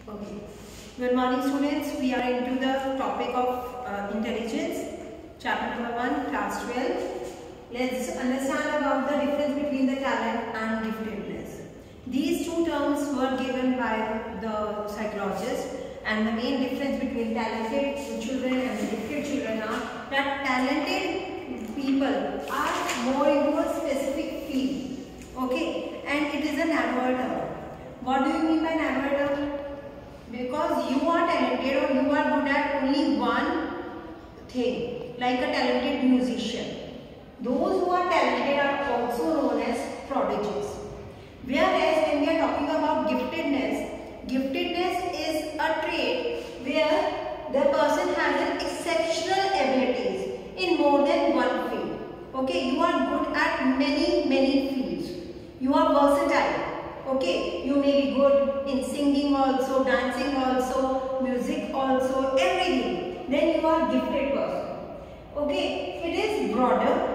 Okay. Good morning, students. We are into the topic of intelligence, chapter number 1, class 12. Let's understand about the difference between the talent and giftedness. These two terms were given by the psychologist, and the main difference between talented children and gifted children are that talented people are more into a specific field. Okay, and it is a narrower term. What do you mean by narrower term? Because you are talented or you are good at only one thing, like a talented musician. Those who are talented are also known as prodigies. Whereas when we are talking about giftedness, giftedness is a trait where the person has an exceptional abilities in more than one field. Okay, you are good at many fields. You are versatile. Okay, you may be good in singing also, dancing also, music also, everything. Then you are gifted person. Okay, it is broader.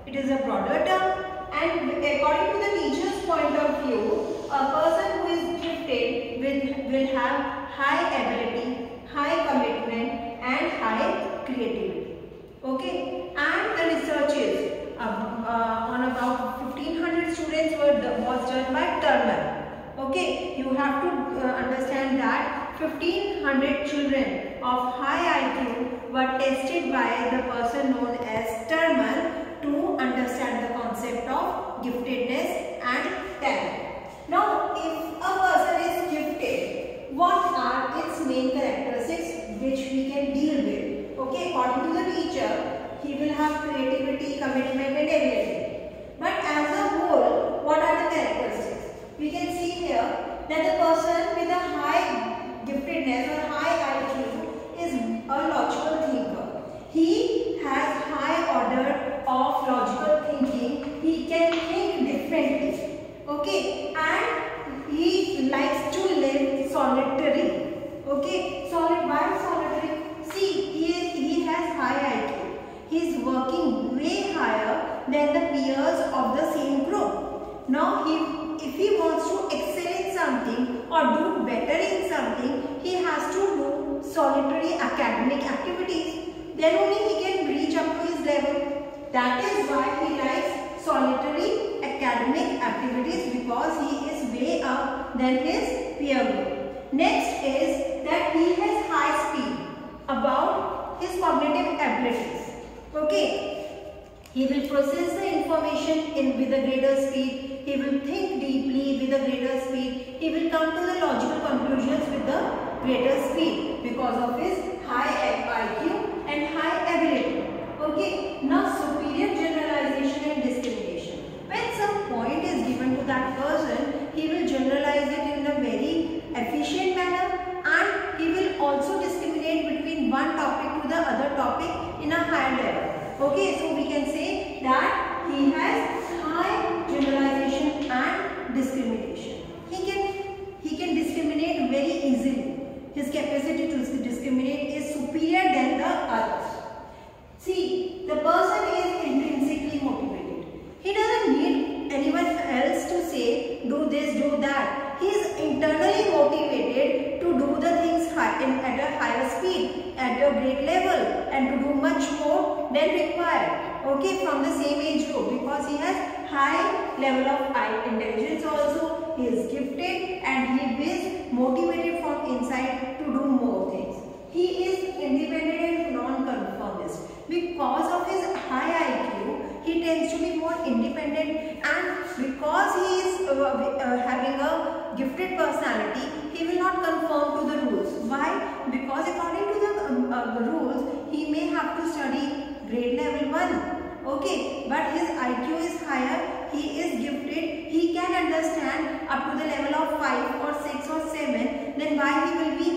It is a broader term, and according to the teacher's point of view, a person who is gifted will have high ability, high commitment, and high creativity. Okay, and the researches on about 1500 students was done by Terman. Okay, you have to understand that 1500 children of high IQ were tested by the person known as Terman to understand the concept of giftedness and talent. Now, if a person is gifted, what are its main characteristics which we can deal with? Okay, according to the teacher, he will have creativity, commitment and ability. But as a whole, what are the characteristics? We can see here that the person with a high giftedness or high IQ is a logical thinker. He has high order of logical thinking. He can think differently. Okay, and he likes to live solitary. Okay, why solitary? See, he has high IQ. He is working way higher than the peers of the same group. Now, if he wants to excel in something or do better in something, he has to do solitary academic activities. Then only he can reach up to his level. That is why he likes solitary academic activities, because he is way up than his peer group. Next is that he has high speed about his cognitive abilities. Okay, he will process the information with a greater speed. He will think deeply with a greater speed. He will come to the logical conclusions with the greater speed because of his high IQ and high ability. Okay, now superior generalization and discrimination. When some point is given to that person, he will generalize it in a very efficient manner, and he will also discriminate between one topic to the other topic in a higher level. Okay, so we can say that he has high generalization and discrimination. He can discriminate very easily. His capacity to discriminate is superior than the others. See, the person is intrinsically motivated. He doesn't need anyone else to say, do this, do that. He is internally motivated to do the things at a higher speed, at a great level, and to do much more than required. Okay, from the same age group, because he has high level of intelligence also. He is gifted and he is motivated from inside to do more things. He is independent and non-conformist. Because of his high IQ, he tends to be more independent, and because he is having a gifted personality, he will not conform to the rules. Why? Because according to the rules, he may have to study grade level 1. Okay, but his IQ is higher, he is gifted, he can understand up to the level of 5 or 6 or 7, then why he will be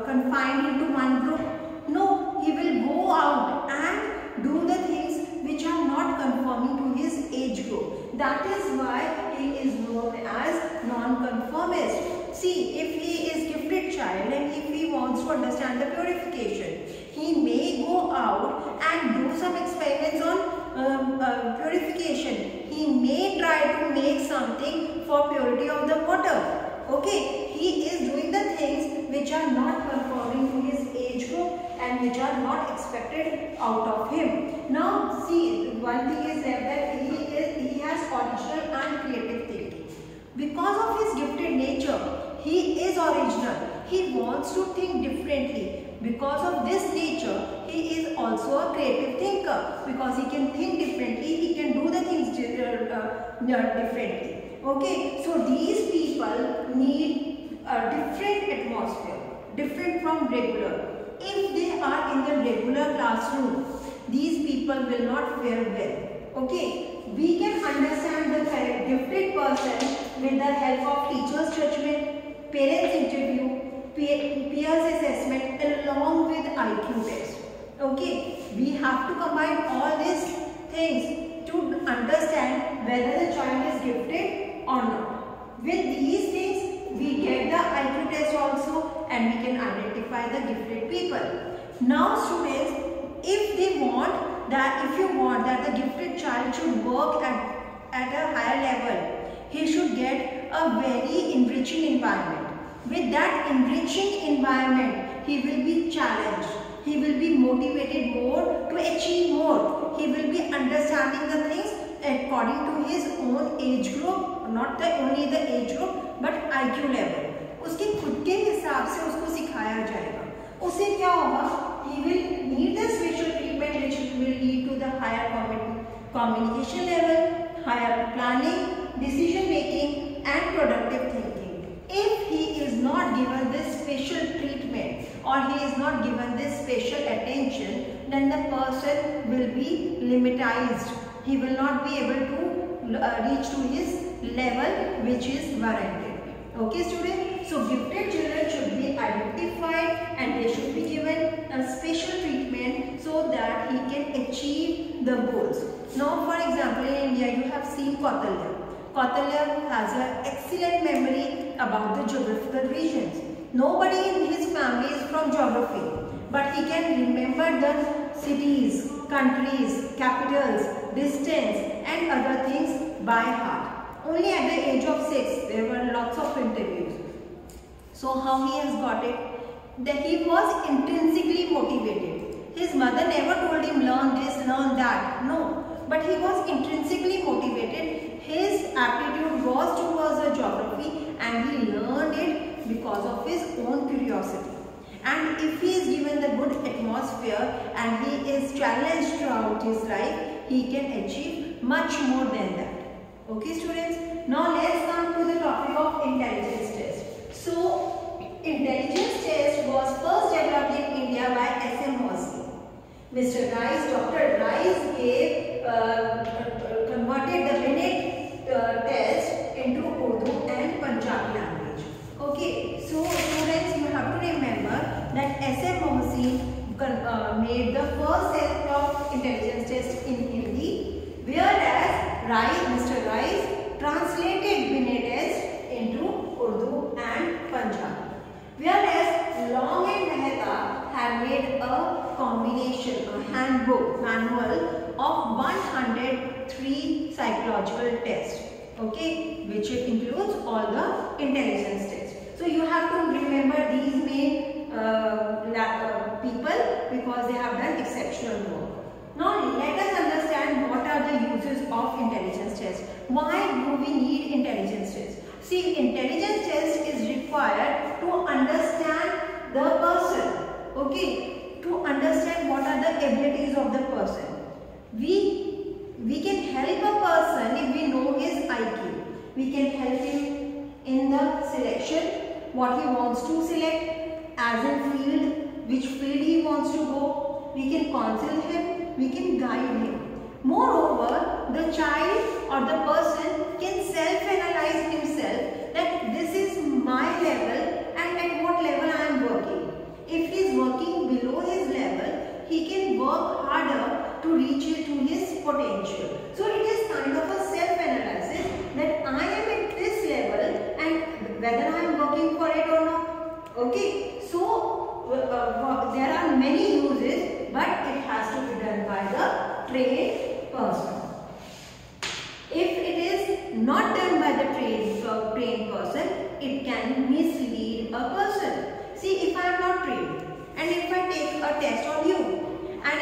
confined into one group? No, he will go out and do the things which are not conforming to his age group. That is why he is known as non-conformist. See, if he is gifted child and if he wants to understand the purification, he may go out and do some experiments on purification. He may try to make something for purity of the water. Okay, he is doing the things which are not conforming to his age group and which are not expected out of him. Now see, one thing is that he has original and creative thinking. Because of his gifted nature, he is original. He wants to think differently. Because of this nature, he is also a creative thinker. Because he can think differently, he can do the things differently. Okay, so these people need a different atmosphere, different from regular. If they are in the regular classroom, these people will not fare well. Okay, we can understand the gifted person with the help of teacher's judgment, parents interview, peers assessment along with IQ test. Okay, we have to combine all these things to understand whether the child is gifted or not. With these things, we get the IQ test also and we can identify the gifted people. Now students, if you want that the gifted child should work at a higher level, he should get a very enriching environment. With that enriching environment, he will be challenged. He will be motivated more to achieve more. He will be understanding the things according to his own age group, not only the age group but IQ level. उसके खुद के हिसाब से उसको सिखाया जाएगा. उससे क्या होगा? He will need the special treatment which will lead to the higher communication level, higher planning, decision making and productive thinking. If he is not given this special treatment or he is not given this special attention, then the person will be limitized. He will not be able to reach to his level which is warranted. Okay students, so gifted children should be identified and they should be given a special treatment so that he can achieve the goals. Now for example, in India you have seen Kautilya. Kautilya has an excellent memory about the geographical regions. Nobody in his family is from geography, but he can remember the cities, countries, capitals, distance and other things by heart. Only at the age of 6, there were lots of interviews. So how he has got it? That he was intrinsically motivated. His mother never told him learn this, learn that. No, but he was intrinsically motivated. His aptitude was towards the geography and he learned it because of his own curiosity. And if he is given the good atmosphere and he is challenged throughout his life, he can achieve much more than that. Okay students, now let's come to the topic of intelligence test. So, intelligence test was first developed in India by S.M. Moseley. Mr. Rice, Dr. Rice converted the Binet test into Urdu and Punjabi language. Okay, so students, you have to remember that S.M. Moseley made the first set of intelligence test in Hindi, whereas Mr. Rice translated Binet test into Urdu and Punjabi. Whereas Long and Mehta had made a combination, a handbook, manual of 103 psychological tests, okay, which includes all the intelligence tests. So you have to remember these main people because they have done exceptional work. Now let us understand what are the uses of intelligence test. Why do we need intelligence test? See, intelligence test is required to understand the person, okay, to understand what are the abilities of the person. We can help a person if we know his IQ. We can help him in the selection, what he wants to select, as in field, which field he wants to go. We can counsel him, we can guide him. Moreover, the child or the person can self-analyze himself that this is my level and at what level I am working. If he is working below his level, he can work harder to reach to his potential. So it is kind of a self-analysis that I am at this level and whether I am working for it or not. Okay, so there are many uses, but it has to be done by the trained person. If it is not done by the trained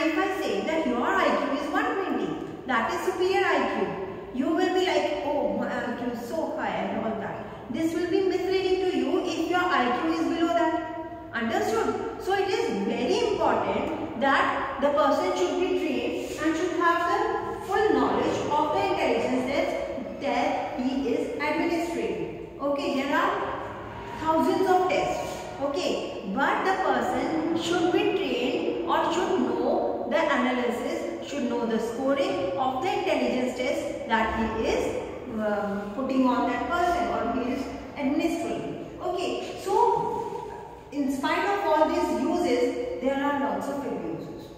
And if I say that your IQ is 120, that is superior IQ, you will be like, oh, my IQ is so high and all that. This will be misleading to you if your IQ is below that. Understood? So it is very important that the person should be trained and should have the full knowledge of the intelligence test that he is administering. Okay, there are thousands of tests. Okay, but the person should be trained or should know the analysis, should know the scoring of the intelligence test that he is putting on that person or he is administering. Okay, so in spite of all these uses, there are lots of abuses.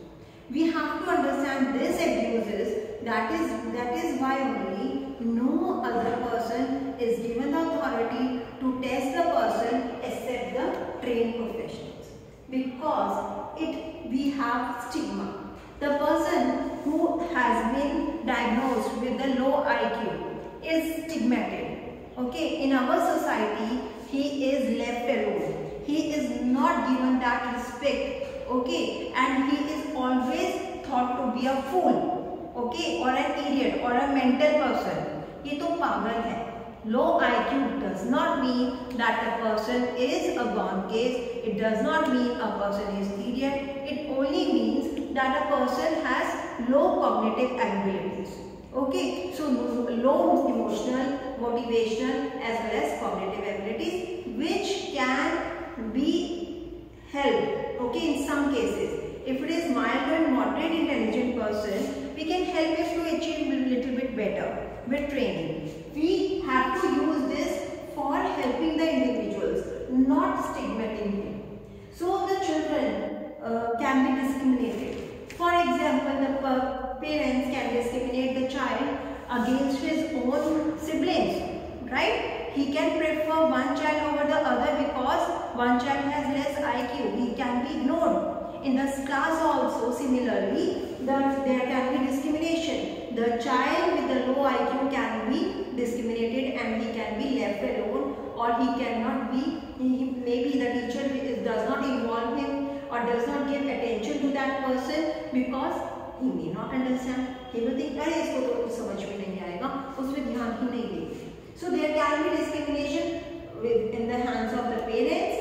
We have to understand these abuses. That is why only no other person is given the authority to test the person except the trained professionals, because we have stigma. The person who has been diagnosed with the low IQ is stigmatized. Okay, in our society, he is left alone. He is not given that respect. Okay, and he is always thought to be a fool. Okay, or an idiot or a mental person. ये तो पागल है. Low IQ does not mean that a person is a gone case. It does not mean a person is idiot. It only means that a person has low cognitive abilities. Okay, so low emotional, motivational as well as cognitive abilities, which can be helped. Okay, in some cases. If it is mild and moderate intelligent person, we can help him to achieve a little bit better with training. We have to use this for helping the individuals, not stigmatizing him. So the children can be discriminated. For example, the parents can discriminate the child against his own siblings, right? He can prefer one child over the other because one child has less IQ. He can be ignored. In the class also, similarly, there can be discrimination. The child with the low IQ can be discriminated and he can be left alone, or he cannot be, maybe the teacher does not involve him or does not give attention to that person because he may not understand. He will think, अरे इसको तो कुछ समझ में नहीं आएगा, उसमें ध्यान ही नहीं देंगे. So there can be discrimination in the hands of the parents,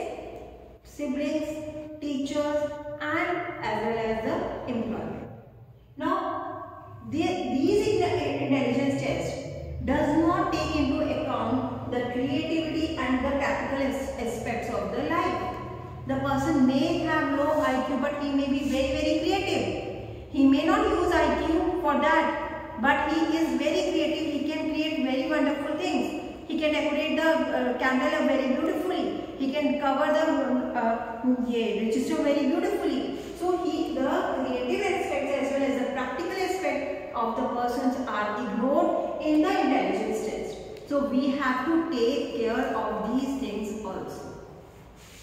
siblings, teachers, and as well as the employer. Now, these intelligence tests does not take into account the creativity and the practical aspects of the life. The person may have low IQ, but he may be very, very creative. He may not use IQ for that, but he is very creative. He can create very wonderful things. He can decorate the candle very beautifully. He can cover the register very beautifully. So the creative aspects as well as the practical aspect of the persons are ignored in the intelligence test. So we have to take care of these things also.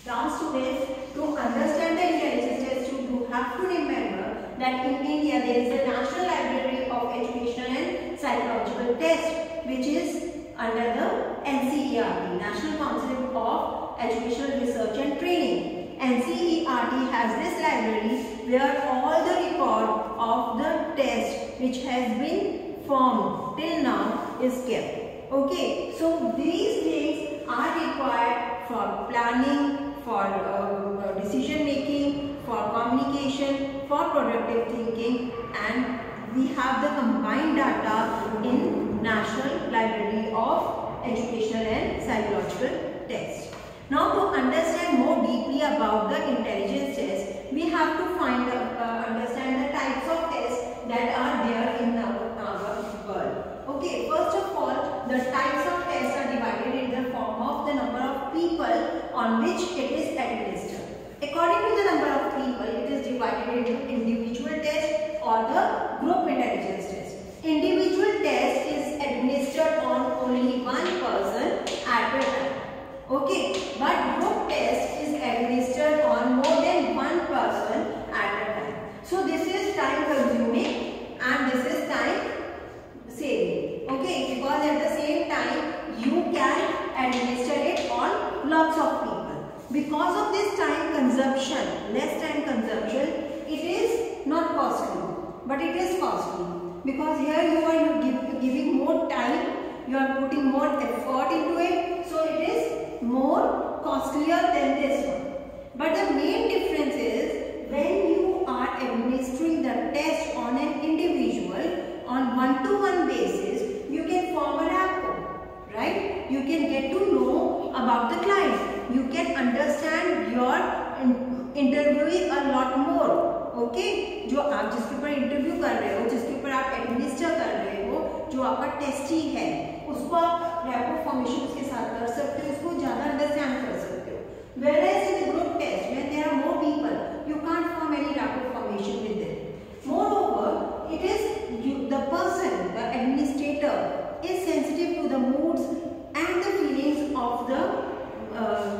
Now students, to understand the intelligence test, you have to remember that in India there is a National Library of Educational and Psychological Test, which is under the NCERT, National Council of Educational Research and Training. NCERT has this library where all the record of the test which has been formed till now is kept. Okay, so these things are required for planning, for decision making, for communication, for productive thinking, and we have the combined data in National Library of Educational and Psychological Tests. Now, to understand more deeply about the intelligence test, we have to understand the types of tests that are there in our world. Okay, first of all, the types of tests are divided in the form of the number of people on which it is administered. According to the number of people, it is divided into individual test or the group intelligence test. Individual test is administered on only one person at a time. Okay, but group test is administered on more than one person at a time. So this is time consuming and this is time saving. Okay, because at the same time you can administer it on lots of people. Because of this time consumption, less time consumption, it is not costly, but it is costly because here you are giving more time, you are putting more effort into it, so it is more costlier than this one. But the main difference is when you are administering the test on an individual on one-to-one basis, you can form a rapport, right? You can get to know about the client. You can understand your interviewee a lot more. Okay जो आप जिसके ऊपर interview कर रहे हो, जिसके ऊपर आप एडमिनिस्टर कर रहे हो, जो आपका टेस्टी है, उसको आप रैपिड फॉर्मेशन के साथ कर सकते हो, उसको ज़्यादा अंडरस्टैंड कर सकते हो. Whereas in the group test, when there are more people, you can't form any rapid formation with them. Moreover, it is the person, the administrator, is sensitive to the moods and the feelings of the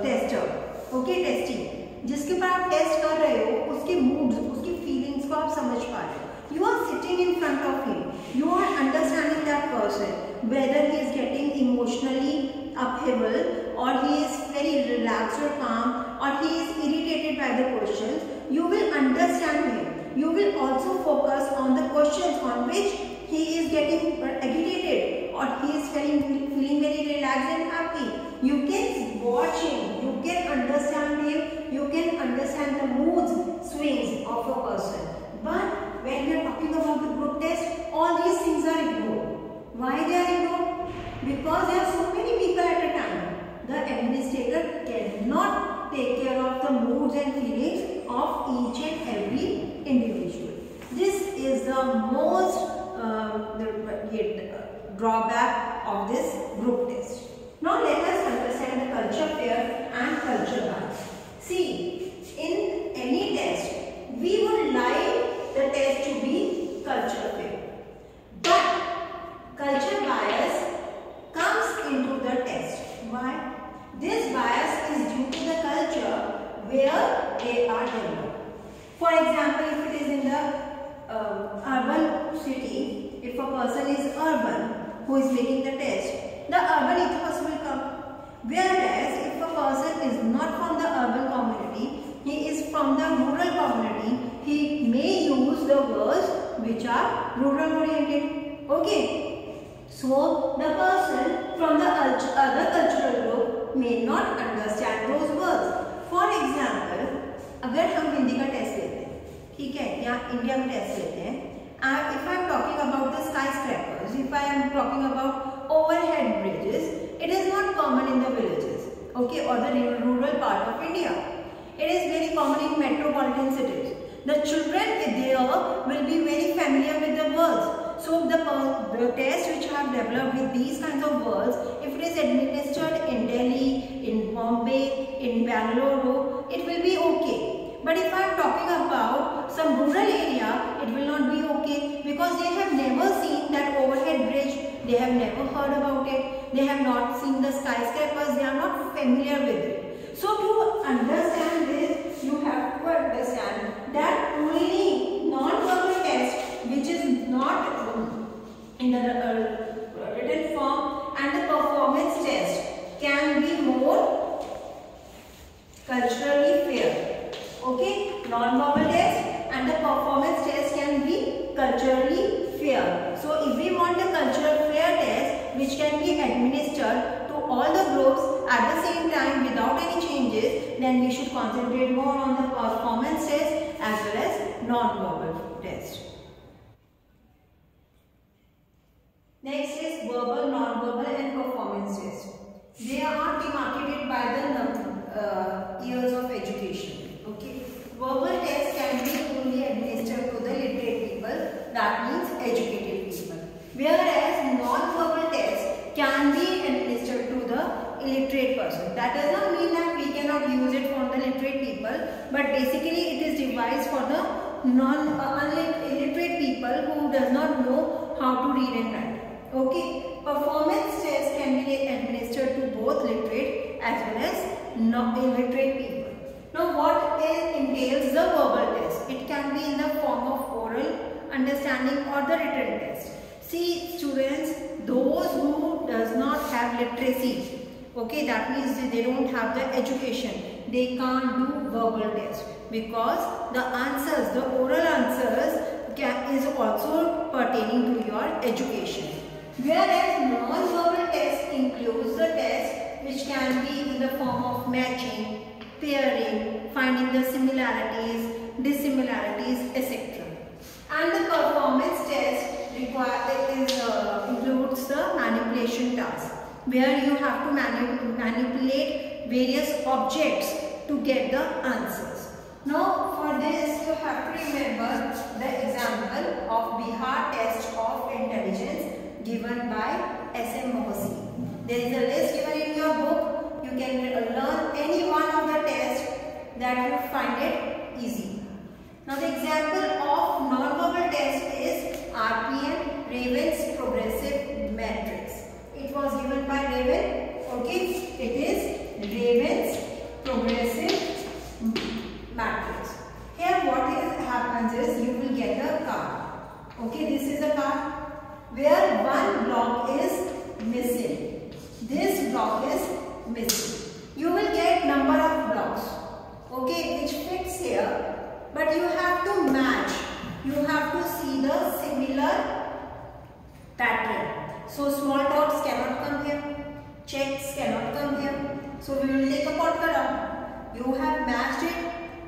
tester. Okay, testing. जिसके ऊपर आप test कर रहे हो, उसके moods, उसकी feelings को आप समझ पा रहे हो. You are sitting in front of him. You are understanding that person, whether he is getting emotionally upheaval, or he is very relaxed or calm, or he is irritated by the questions. You will understand him. You will also focus on the questions on which he is getting agitated, or he is feeling very relaxed and happy. You can watch him. You can understand him. You can understand the moods swings of a person. But when we are talking about the group test, all these things are ignored. Why they are ignored? Because there are so many people at a time. The administrator cannot take care of the moods and feelings of each and every individual. This is the most drawback of this group test. Now let us understand the culture fair and culture bias. See, in any test, we would like the test to be culture fair. But culture bias comes into the test. Why? This bias is due to the culture where they are developed. For example, if it is in the urban city, if a person is urban who is making the test, the urban ethos will come. Whereas if a person is not from the urban community, he is from the rural community, he may use the words which are rural oriented. Okay. So the person from the other cultural group may not understand those words. For example, अगर हम हिंदी का test लेते हैं, ठीक है, या India में test लेते हैं, if I am talking about the skyscrapers, if I am talking about overhead bridges, it is not common in the villages, okay, or the rural part of India. It is very common in metropolitan cities. The children there will be very familiar with the words. So the test which I have developed with these kinds of words, if it is administered in Delhi, in Bombay, in Bangalore, it will be okay. But if I am talking about some rural area, it will not be okay because they have never seen that overhead bridge, they have never heard about it, they have not seen the skyscrapers, they are not familiar with it. So to understand this, you have to understand that only non-verbal test which is not in the written form and the performance test can be more culturally fair. Okay, non-verbal test and the performance test can be culturally fair. So if we want a cultural fair test which can be administered to all the groups at the same time without any changes, then we should concentrate more on the performance test as well as non-verbal test. Next is verbal, non-verbal and performance test. They are demarcated by the years of education. Okay, verbal test can be only administered to the literate people, that means educated people. Whereas non-verbal test can be administered to the illiterate person. That does not mean that we cannot use it for the literate people, but basically it is devised for the illiterate people who does not know how to read and write. Okay, performance test can be administered to both literate as well as non-illiterate people. Now what entails the verbal test? It can be in the form of oral understanding or the written test. See students, those who does not have literacy, Okay, that means they don't have the education. They can't do verbal test because the answers, the oral answers is also pertaining to your education. Whereas non-verbal test includes the test which can be in the form of matching, pairing, finding the similarities, dissimilarities, etc. And the performance test includes the manipulation task, where you have to manipulate various objects to get the answers. Now for this you have to remember the example of Bihar test of intelligence given by S.M. Mohsin. There is a list given in your book. You can learn any one of the tests that you find it easy. Now the example of non-verbal test is RPM, Raven's Progressive Matrix. It was given by Raven. Okay, it is Raven's Progressive Matrix. Here what happens is you will get a card. Okay, this is a card where one block is missing. This block is missing. You will get number of blocks, okay, which fits here, but you have to match. You have to see the similar pattern. So small dots cannot come here, checks cannot come here. So we will take a pot cutter. You have matched it,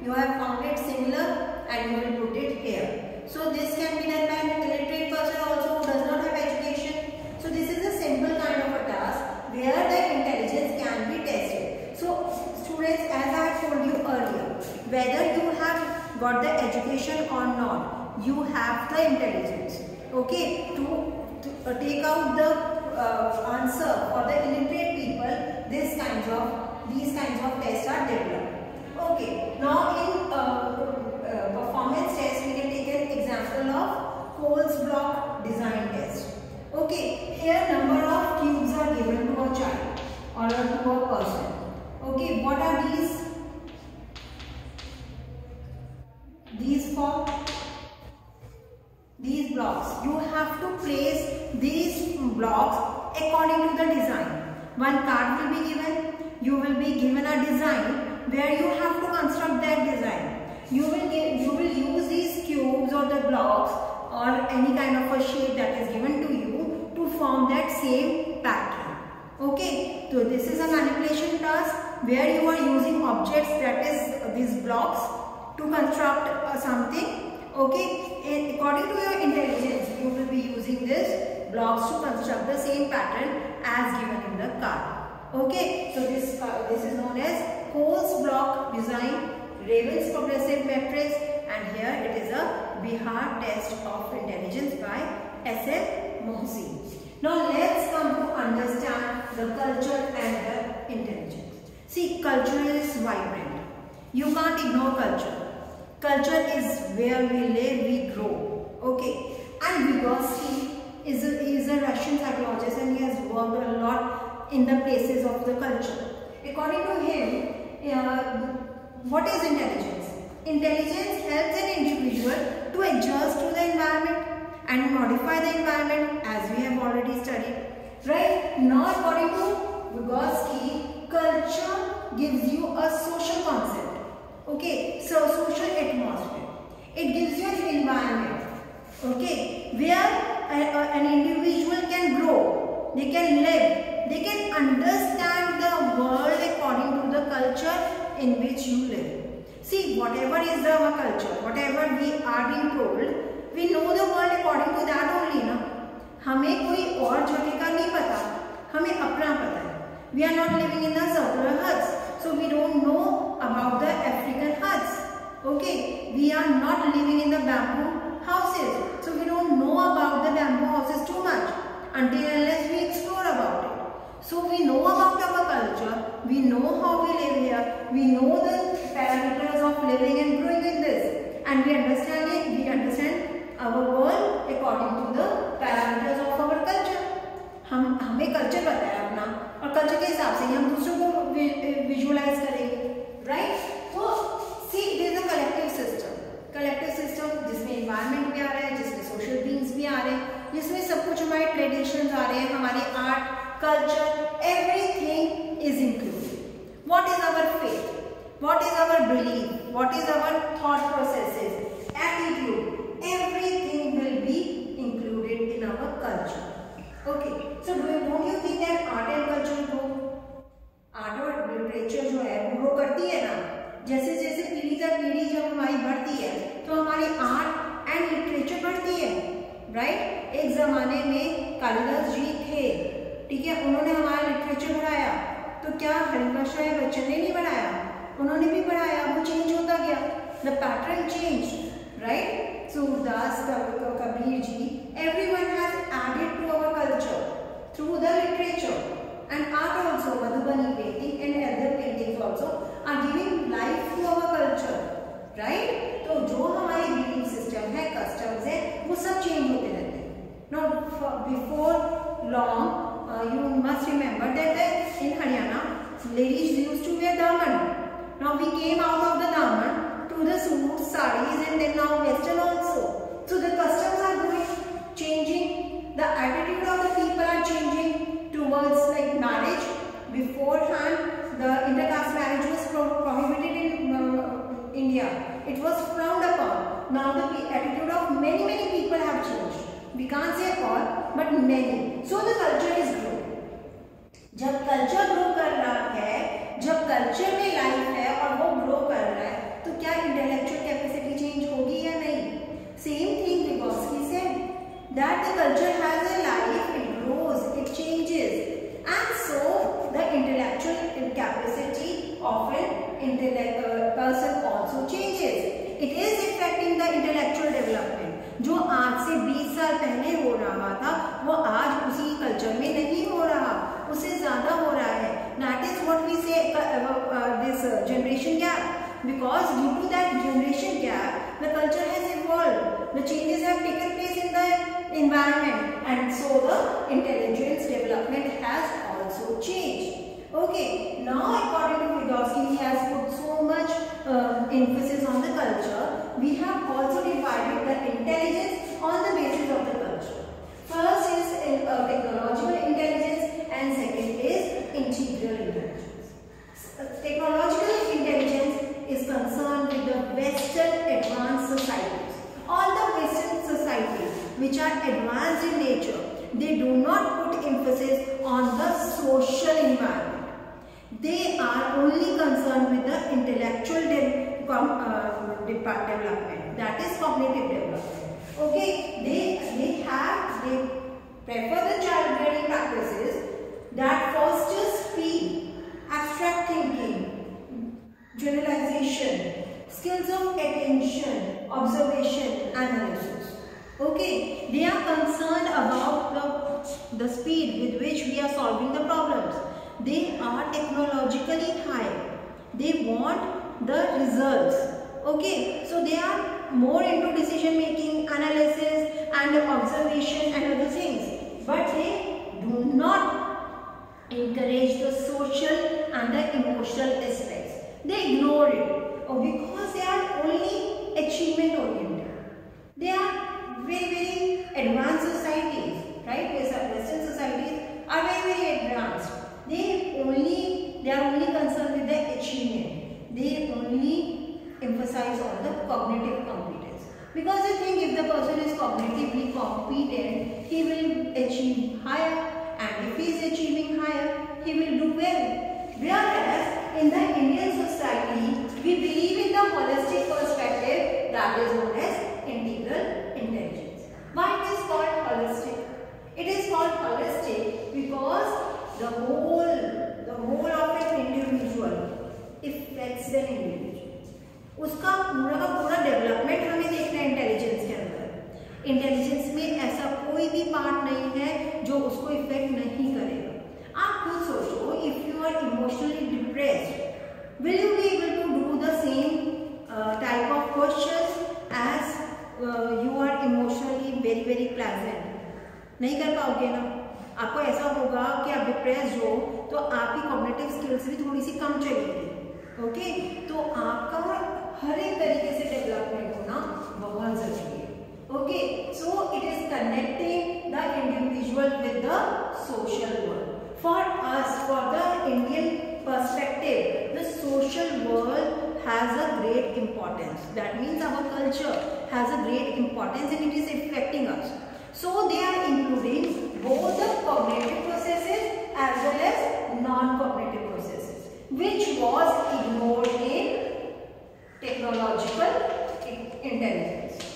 you have found it similar, and you will put it here. So this can be done by an illiterate person also who does not have education. So this is a simple kind of a task where the intelligence can be tested. So students, as I told you earlier, whether you have got the education or not, you have the intelligence, okay, to take out the answer for the illiterate people. These kinds of tests are developed. Okay, now in performance test we can take an example of Coles block design test. Okay, here number of cubes are given to a child or to a person. Okay, what are these? These blocks. You have to place these blocks according to the design. One card will be given. You will be given a design where you have to construct that design. You will use these cubes or the blocks or any kind of a shape that is given to you to form that same pattern. Okay, so this is a manipulation task where you are using objects, that is these blocks, to construct something. Okay, according to your intelligence, you will be using these blocks to construct the same pattern as given in the card. Okay, so this is known as Coles block design, Raven's Progressive Matrix, and here it is a Bihar test of intelligence by S.M. Mohsin. Now let's come to understand the culture and the intelligence. See, culture is vibrant. You can't ignore culture. Culture is where we live, we grow. Okay, and Vygotsky is a Russian psychologist, and he has worked a lot in the places of the culture. According to him, what is intelligence? Intelligence helps an individual to adjust to the environment and modify the environment, as we have already studied. Right? Now, according to Vygotsky, culture gives you a social concept. Okay, so social atmosphere. It gives you an environment. Okay, where an individual can grow, they can live, they can understand the world according to the culture in which you live. See, whatever is our culture, whatever we are being told, we know the world according to that only, ना? हमें कोई और जगह का नहीं पता, हमें अपना पता है. We are not living in the circular huts, so we don't know about the African huts. Okay, we are not living in the bamboo houses, so we don't know about the bamboo houses too much until unless we explore about it. So we know about our culture, we know how we live here, we know the parameters of living and growing in this, and we understand our world according to the parameters of our culture. हमें culture पता है अपना, और culture के हिसाब से ही हम दूसरों को विजुअलाइज करेंगे. राइट? तो see, it is a collective system जिसमें एनवायरनमेंट भी आ रहा है, जिसमें सोशल बीइंग्स भी आ रहे हैं, जिसमें सब कुछ हमारे ट्रेडिशंस आ रहे हैं, हमारे art, culture, everything belief, what is our thought processes, attitude, everything will be included in our culture. Okay, so don't you think that art and culture grow? Art और लिटरेचर जो है वो ग्रो करती है ना, जैसे जैसे पीढ़ी दर पीढ़ी जब हमारी बढ़ती है तो हमारी आर्ट एंड लिटरेचर बढ़ती है, राइट। एक जमाने में कालिदास जी थे, ठीक है, उन्होंने हमारा लिटरेचर बढ़ाया, तो क्या हरिवंश राय बच्चन ने नहीं बढ़ाया? उन्होंने भी बढ़ाया, वो चेंज होता गया, the pattern change, right. Surdas, Kabir ji, everyone has added to our culture through the literature. And art also, Madhubani painting and other paintings also are giving life to our culture, right? तो जो हमारी belief system है, customs है, वो सब change होते रहते हैं. Now, before long, you must remember that in Haryana, ladies used to wear daman. Now we came out of the daman to the suits, sarees, and then now western also. So the customs are going, changing. The attitude of the people are changing towards like marriage. Beforehand, the intercaste marriage was prohibited in India. It was frowned upon. Now the attitude of many people have changed. We can't say all, but many. So the culture is growing. जब culture grow कर रहा है, जब culture में life है और वो grow कर रहा है, तो क्या intellectual capacity change होगी या नहीं? Same thing Vygotsky said, that the culture has a life, it grows, it changes, and so the intellectual capacity of an person also changes. It is affecting the intellectual development. जो आज से 20 साल पहले हो रहा था, वो आज उसी कल्चर में नहीं हो रहा, उससे ज्यादा हो रहा है. That is what we say this generation gap. Because due to that generation gap, the culture has evolved. The changes have taken place in the environment, and so the intelligence development has also changed. Okay, now according to Vygotsky, he has put so much emphasis on the culture. We have also divided the intelligence on the basis of the culture. First is technological intelligence, and second is integral intelligence. Technological intelligence is concerned with the Western advanced societies. All the Western societies which are advanced in nature, they do not put emphasis on the social environment. They are only concerned with the intellectual development, that is cognitive development. Okay, they prefer the childbearing practices that foster speed, abstract thinking, generalization, skills of attention, observation, analysis. Okay, they are concerned about the speed with which we are solving the problems. They are technologically high. They want the results. Okay, so they are more into decision making, analysis, and observation and other things. But they do not encourage the social and the emotional aspects. They ignore it. Because they are only achievement oriented. They are very advanced societies, right? Western societies are very advanced. They are only concerned with the achievement. They only emphasize on the cognitive competence. Because they think if the person is cognitively competent, he will achieve higher, and if he is achieving higher, he will do well. Whereas in the Indian society, we believe in the holistic perspective that is known as integral intelligence. Why it is called holistic? It is called holistic because the whole of an individual affects the individual. उसका पूरा का पूरा development हमें देखना है intelligence के अंदर. Intelligence में ऐसा कोई भी पार्ट नहीं है जो उसको इफेक्ट नहीं करेगा. आप खुद सोचो, if you are emotionally depressed, will you be able to do the same type of questions as you are emotionally very pleasant? नहीं कर पाओगे ना. आपको ऐसा होगा कि आप डिप्रेस्ड हो तो आपकी कॉग्निटिव स्किल्स भी थोड़ी सी कम चलेगी. ओके, तो आपका हर एक तरीके से डेवलपमेंट होना बहुत जरूरी है. Okay, so it is connecting the individual with the social world. For us, for the Indian perspective, the social world has a great importance. That means our culture has a great importance and it is affecting us. So they are including both the cognitive processes as well as non-cognitive processes, which was ignored in technological intelligence.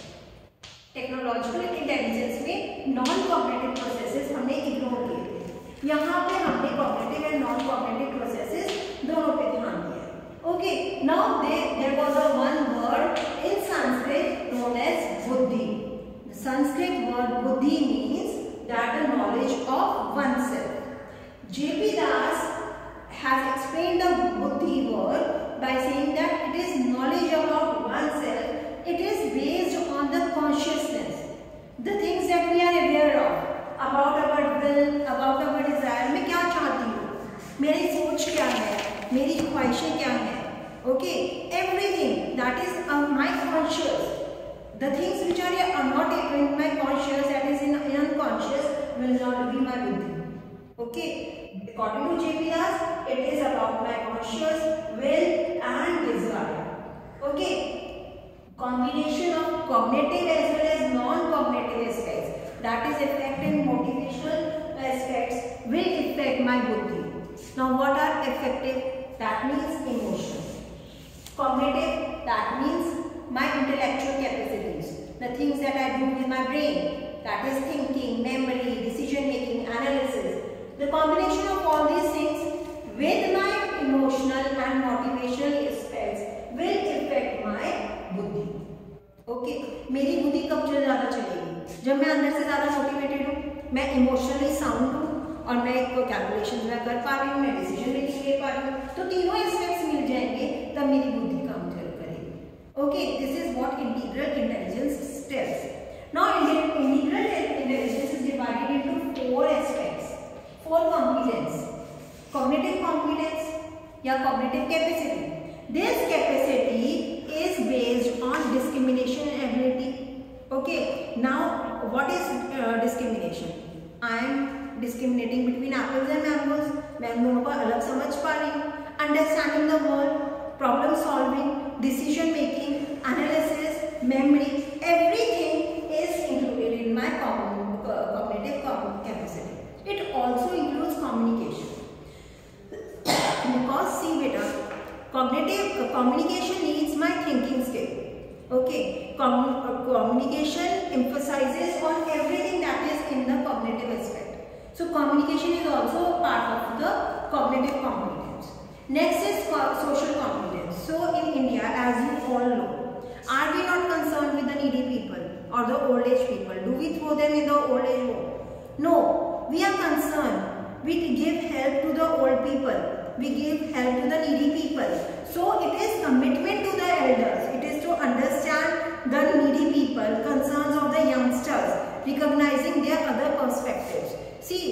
Technological intelligence में non cognitive processes हमने ignore किए थे। यहाँ पे हमने cognitive and non cognitive processes दोनों पे ध्यान दिया। Okay, now there was a one word in Sanskrit known as buddhi. The Sanskrit word buddhi means that the knowledge of oneself. J.P. Das has explained the buddhi word by saying that it is knowledge about oneself. It is based on the consciousness, the things that we are aware of, about our will, about our desire. मैं क्या चाहती हूँ, मेरी सोच क्या है, मेरी ख्वाहिशें क्या हैं. Okay, everything that is my conscious, the things which are not in my conscious, that is in unconscious, will not be my buddhi. Okay, according to J.P. Das, it is about my conscious, will and desire. Okay. Combination of cognitive as well as non-cognitive aspects, that is affecting motivational aspects, will affect my buddhi. Now what are affective? That means emotion. Cognitive, that means my intellectual capacities, the things that I do with my brain, that is thinking, memory, decision making, analysis. The combination of all these things with my emotional and motivational aspects will affect my बुद्धि. Okay, मेरी बुद्धि कब ज्यादा चलेगी? जब मैं अंदर से ज्यादा मोटिवेटेड हूँ, मैं इमोशनली साउंड हूँ और मैं कैलकुलेशन में कर पा रही हूँ, मैं डिसीजन मेकिंग ले पा रही हूँ, तो तीनों एस्पेक्ट्स मिल जाएंगे, तब मेरी बुद्धि काम करेगी. Okay, this is what integral intelligence tells. Now integral intelligence is divided into 4 aspects, 4 competence. Cognitive competence या cognitive capacity. This capacity is based on discrimination ability. Okay, now what is discrimination? I am discriminating between apples and mangoes. मैं उन दोनों को अलग समझ पा रही हूँ. Understanding the world, problem solving, decision making, analysis, memory, everything is included in my cognitive capacity. It also includes communication. Because see beta, cognitive communication needs my thinking skill. Okay, communication emphasizes on everything that is in the cognitive aspect. So communication is also a part of the cognitive competence. Next is social competence. So in India, as you all know, are we not concerned with the needy people or the old age people? Do we throw them in the old age home? No, we are concerned. We give help to the old people. We give help to the needy people. So it is commitment to the elders. It is to understand the needy people, concerns of the youngsters, recognizing their other perspectives. See,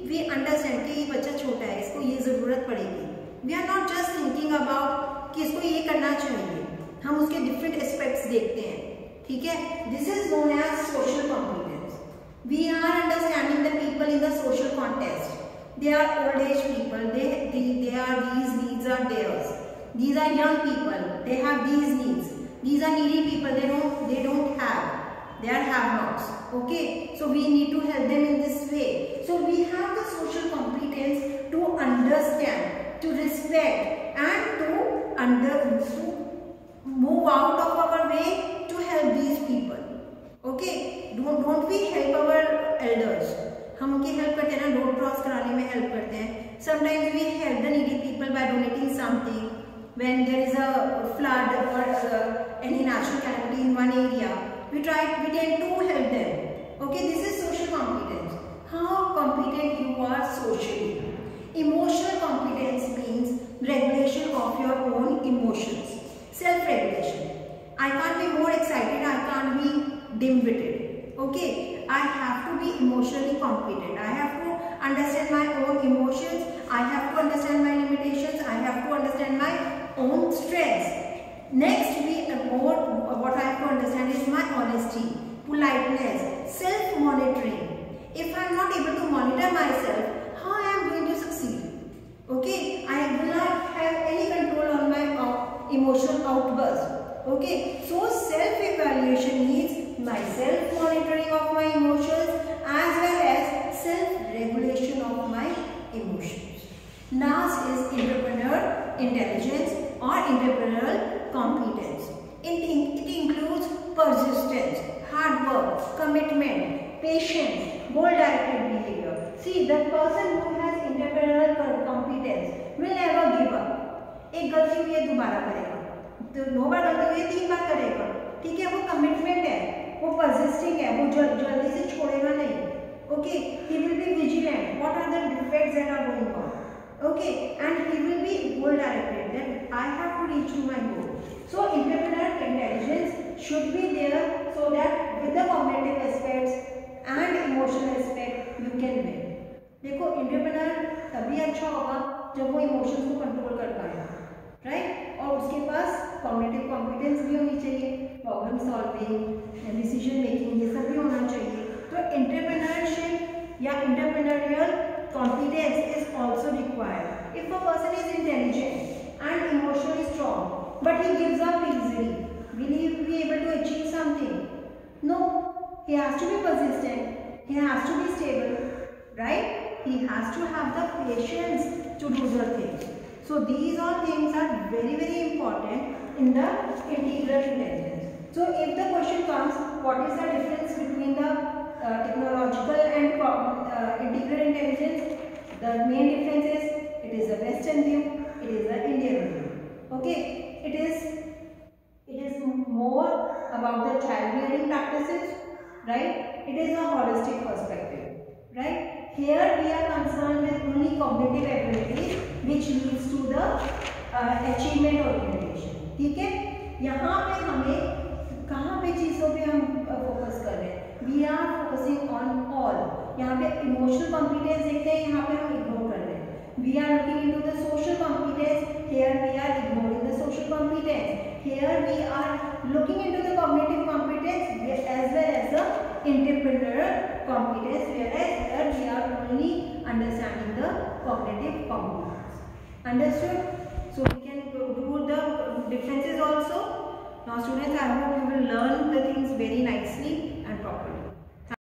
we understand कि ये बच्चा छोटा है, इसको ये जरूरत पड़ेगी. We are not just thinking about कि इसको ये करना चाहिए. हम उसके different aspects देखते हैं. ठीक है? This is known as social competence. We are understanding the people in the social context. They are old age people. They are these needs are theirs. These are young people. They have these needs. These are needy people. They don't have. They are have-nots. Okay. So we need to help them in this way. So we have the social competence to understand, to respect, and to move out of our way to help these people. Okay. Don't we help our elders? हम उनकी help करते हैं ना, road cross कराने में help करते हैं. Sometimes we help the needy people by donating something when there is a flood और any natural calamity in one area. we tend to help them. Okay, this is social competence. How competent you are socially. Emotional competence means regulation of your own emotions, self-regulation. I can't be more excited, I can't be dim-witted. Okay, I have to be emotionally competent. I have to understand my own emotions. I have to understand my limitations. I have to understand my own strengths. Next, what I have to understand is my honesty, politeness, self-monitoring. If I am not able to monitor myself, how I am going to succeed? Okay, I will not have any control on my emotional outburst. Okay, so self-evaluation means my self-monitoring of my emotions as well as self-regulation of my emotions. Last is entrepreneurial intelligence or entrepreneurial competence. It includes persistence, hard work, commitment, patience, goal-directed behavior. See, the person who has entrepreneurial competence will never give up. एक गलती हुई है दोबारा करेगा, तो 9 बार गलती हुई है 3 बार करेगा, ठीक है। वो कमिटमेंट है, वो परसिस्टिंग है, वो जल्दी से छोड़ेगा नहीं। Okay, he will be vigilant. What are the defects that are going on? Okay, and he will be goal directed, that I have to reach to my goal. So entrepreneurial intelligence should be there so that with the cognitive aspects and emotional aspect you can win. देखो, entrepreneur तभी अच्छा होगा जब वो emotions को control कर पाएगा, right. और उसके पास कॉग्निटिव कॉम्पिटेंस भी होनी चाहिए, प्रॉब्लम सॉल्विंग, डिसीजन मेकिंग, ये सब भी होना चाहिए। तो एंटरप्रेन्योरशिप या entrepreneurial competence is also required. If a person is intelligent and emotionally strong but he gives up easily, will he be able to achieve something? No, he has to be persistent, he has to be stable, right? He has to have the patience to do the things. So these all things are very important in the integral intelligence. So if the question comes, what is the difference between the technological and integral intelligence? The main difference is it is a Western view, it is the Indian view. Okay, it is more about the child rearing practices, right? It is a holistic perspective, right? Here we are concerned with only cognitive abilities which leads to the achievement orientation. ठीक है, यहाँ पे हमें कहाँ पे चीज़ों पे हम फोकस कर रहे हैं? We are focusing on all. यहाँ पे इमोशनल कॉम्पिटेंस देखते हैं, यहाँ पे हम इग्नोर कर रहे हैं. We are looking into the social competence. Here we are ignoring the social competence. Here we are looking into the cognitive competence as well as the entrepreneurial competence, whereas here we are only understanding the cognitive competence. Understood? So we can do the differences also. Now students, I hope you will learn the things very nicely and properly.